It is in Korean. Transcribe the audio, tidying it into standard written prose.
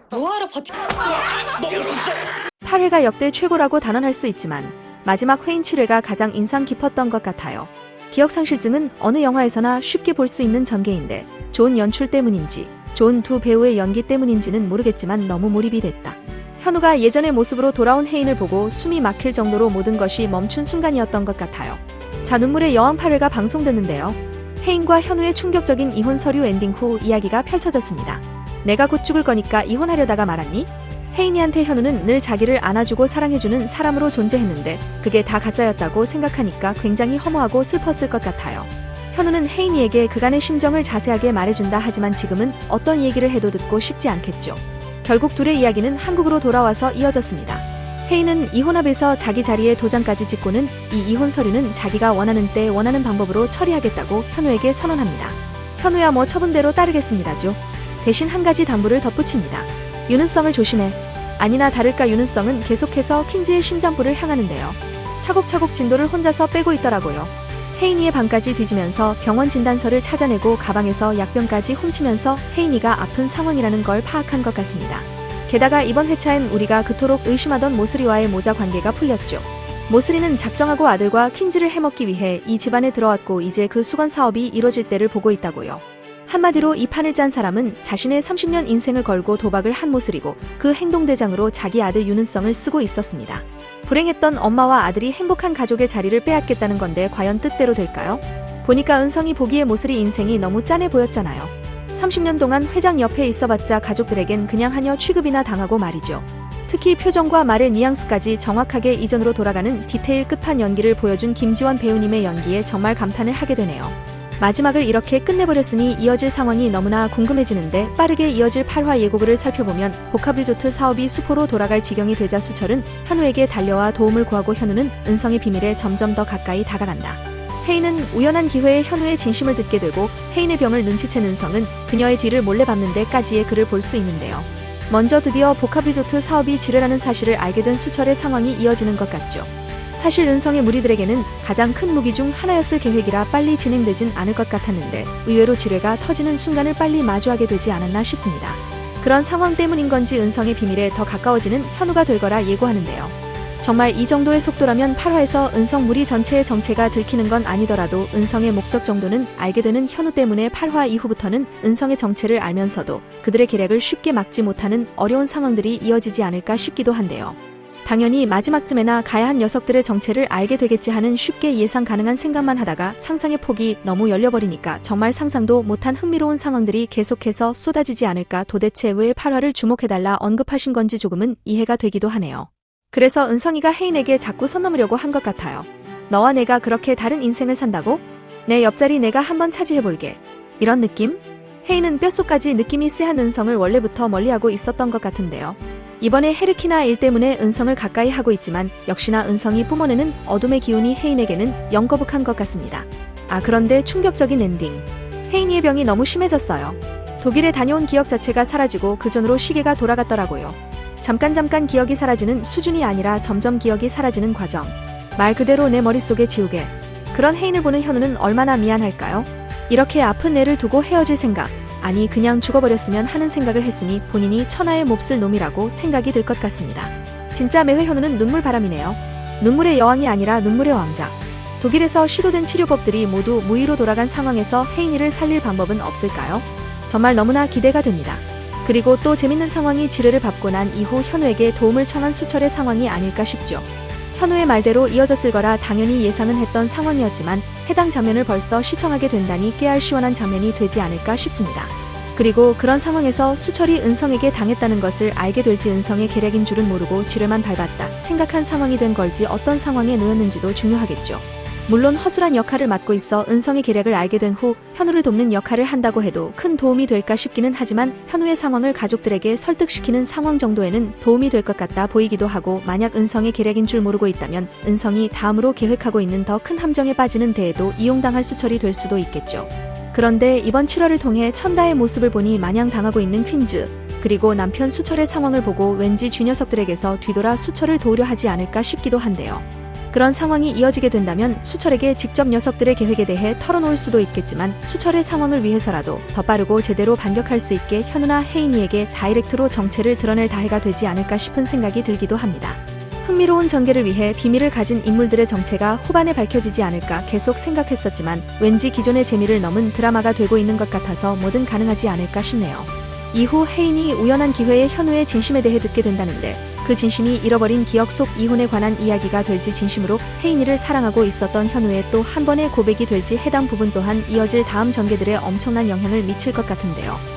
뭐하러 버티... 8회가 역대 최고라고 단언할 수 있지만 마지막 회인 7회가 가장 인상 깊었던 것 같아요. 기억상실증은 어느 영화에서나 쉽게 볼 수 있는 전개인데 좋은 연출 때문인지 좋은 두 배우의 연기 때문인지는 모르겠지만 너무 몰입이 됐다. 현우가 예전의 모습으로 돌아온 혜인을 보고 숨이 막힐 정도로 모든 것이 멈춘 순간이었던 것 같아요. 자, 눈물의 여왕 8회가 방송됐는데요. 혜인과 현우의 충격적인 이혼 서류 엔딩 후 이야기가 펼쳐졌습니다. 내가 곧 죽을 거니까 이혼하려다가 말았니? 혜인이한테 현우는 늘 자기를 안아주고 사랑해주는 사람으로 존재했는데 그게 다 가짜였다고 생각하니까 굉장히 허무하고 슬펐을 것 같아요. 현우는 혜인이에게 그간의 심정을 자세하게 말해준다 하지만 지금은 어떤 얘기를 해도 듣고 싶지 않겠죠. 결국 둘의 이야기는 한국으로 돌아와서 이어졌습니다. 혜인은 이혼합에서 자기 자리에 도장까지 찍고는 이 이혼 서류는 자기가 원하는 때 원하는 방법으로 처리하겠다고 현우에게 선언합니다. 현우야 뭐 처분대로 따르겠습니다죠. 대신 한 가지 담보를 덧붙입니다. 유는성을 조심해. 아니나 다를까 유는성은 계속해서 퀸즈의 심장부를 향하는데요. 차곡차곡 진도를 혼자서 빼고 있더라고요. 혜인이의 방까지 뒤지면서 병원 진단서를 찾아내고 가방에서 약병까지 훔치면서 혜인이가 아픈 상황이라는 걸 파악한 것 같습니다. 게다가 이번 회차엔 우리가 그토록 의심하던 모슬이와의 모자 관계가 풀렸죠. 모슬이는 작정하고 아들과 퀸즈를 해먹기 위해 이 집안에 들어왔고 이제 그 수건 사업이 이뤄질 때를 보고 있다고요. 한마디로 이 판을 짠 사람은 자신의 30년 인생을 걸고 도박을 한 모슬이고 그 행동대장으로 자기 아들 유는성을 쓰고 있었습니다. 불행했던 엄마와 아들이 행복한 가족의 자리를 빼앗겠다는 건데 과연 뜻대로 될까요? 보니까 은성이 보기에 모슬이 인생이 너무 짠해 보였잖아요. 30년 동안 회장 옆에 있어봤자 가족들에겐 그냥 하녀 취급이나 당하고 말이죠. 특히 표정과 말의 뉘앙스까지 정확하게 이전으로 돌아가는 디테일 끝판 연기를 보여준 김지원 배우님의 연기에 정말 감탄을 하게 되네요. 마지막을 이렇게 끝내버렸으니 이어질 상황이 너무나 궁금해지는데 빠르게 이어질 8화 예고글을 살펴보면 복합리조트 사업이 수포로 돌아갈 지경이 되자 수철은 현우에게 달려와 도움을 구하고 현우는 은성의 비밀에 점점 더 가까이 다가간다. 혜인은 우연한 기회에 현우의 진심을 듣게 되고 혜인의 병을 눈치챈 은성은 그녀의 뒤를 몰래 밟는 데까지의 그를 볼 수 있는데요. 먼저 드디어 복합리조트 사업이 지뢰라는 사실을 알게 된 수철의 상황이 이어지는 것 같죠. 사실 은성의 무리들에게는 가장 큰 무기 중 하나였을 계획이라 빨리 진행되진 않을 것 같았는데 의외로 지뢰가 터지는 순간을 빨리 마주하게 되지 않았나 싶습니다. 그런 상황 때문인 건지 은성의 비밀에 더 가까워지는 현우가 될 거라 예고하는데요. 정말 이 정도의 속도라면 8화에서 은성 무리 전체의 정체가 들키는 건 아니더라도 은성의 목적 정도는 알게 되는 현우 때문에 8화 이후부터는 은성의 정체를 알면서도 그들의 계략을 쉽게 막지 못하는 어려운 상황들이 이어지지 않을까 싶기도 한데요. 당연히 마지막쯤에나 가야 한 녀석들의 정체를 알게 되겠지 하는 쉽게 예상 가능한 생각만 하다가 상상의 폭이 너무 열려버리니까 정말 상상도 못한 흥미로운 상황들이 계속해서 쏟아지지 않을까. 도대체 왜 8화를 주목해달라 언급하신 건지 조금은 이해가 되기도 하네요. 그래서 은성이가 혜인에게 자꾸 선 넘으려고 한 것 같아요. 너와 내가 그렇게 다른 인생을 산다고? 내 옆자리 내가 한번 차지해볼게. 이런 느낌? 혜인은 뼛속까지 느낌이 쎄한 은성을 원래부터 멀리하고 있었던 것 같은데요. 이번에 헤르키나 일 때문에 은성을 가까이 하고 있지만 역시나 은성이 뿜어내는 어둠의 기운이 혜인에게는 영 거북한 것 같습니다. 아, 그런데 충격적인 엔딩. 혜인이의 병이 너무 심해졌어요. 독일에 다녀온 기억 자체가 사라지고 그 전으로 시계가 돌아갔더라고요. 잠깐 기억이 사라지는 수준이 아니라 점점 기억이 사라지는 과정. 말 그대로 내 머릿속의 지우개. 그런 혜인을 보는 현우는 얼마나 미안할까요? 이렇게 아픈 애를 두고 헤어질 생각. 아니 그냥 죽어버렸으면 하는 생각을 했으니 본인이 천하의 몹쓸 놈이라고 생각이 들 것 같습니다. 진짜 매회 현우는 눈물바람이네요. 눈물의 여왕이 아니라 눈물의 왕자. 독일에서 시도된 치료법들이 모두 무의로 돌아간 상황에서 혜인이를 살릴 방법은 없을까요? 정말 너무나 기대가 됩니다. 그리고 또 재밌는 상황이 지뢰를 밟고 난 이후 현우에게 도움을 청한 수철의 상황이 아닐까 싶죠. 현우의 말대로 이어졌을 거라 당연히 예상은 했던 상황이었지만 해당 장면을 벌써 시청하게 된다니 깨알 시원한 장면이 되지 않을까 싶습니다. 그리고 그런 상황에서 수철이 은성에게 당했다는 것을 알게 될지 은성의 계략인 줄은 모르고 지뢰만 밟았다 생각한 상황이 된 걸지 어떤 상황에 놓였는지도 중요하겠죠. 물론 허술한 역할을 맡고 있어 은성의 계략을 알게 된 후 현우를 돕는 역할을 한다고 해도 큰 도움이 될까 싶기는 하지만 현우의 상황을 가족들에게 설득시키는 상황 정도에는 도움이 될 것 같다 보이기도 하고 만약 은성의 계략인 줄 모르고 있다면 은성이 다음으로 계획하고 있는 더 큰 함정에 빠지는 데에도 이용당할 수철이 될 수도 있겠죠. 그런데 이번 7화를 통해 천다의 모습을 보니 마냥 당하고 있는 퀸즈 그리고 남편 수철의 상황을 보고 왠지 쥐녀석들에게서 뒤돌아 수철을 도우려 하지 않을까 싶기도 한데요. 그런 상황이 이어지게 된다면 수철에게 직접 녀석들의 계획에 대해 털어놓을 수도 있겠지만 수철의 상황을 위해서라도 더 빠르고 제대로 반격할 수 있게 현우나 혜인이에게 다이렉트로 정체를 드러낼 다해가 되지 않을까 싶은 생각이 들기도 합니다. 흥미로운 전개를 위해 비밀을 가진 인물들의 정체가 후반에 밝혀지지 않을까 계속 생각했었지만 왠지 기존의 재미를 넘은 드라마가 되고 있는 것 같아서 뭐든 가능하지 않을까 싶네요. 이후 혜인이 우연한 기회에 현우의 진심에 대해 듣게 된다는데 그 진심이 잃어버린 기억 속 이혼에 관한 이야기가 될지 진심으로 혜인이를 사랑하고 있었던 현우의 또 한 번의 고백이 될지 해당 부분 또한 이어질 다음 전개들에 엄청난 영향을 미칠 것 같은데요.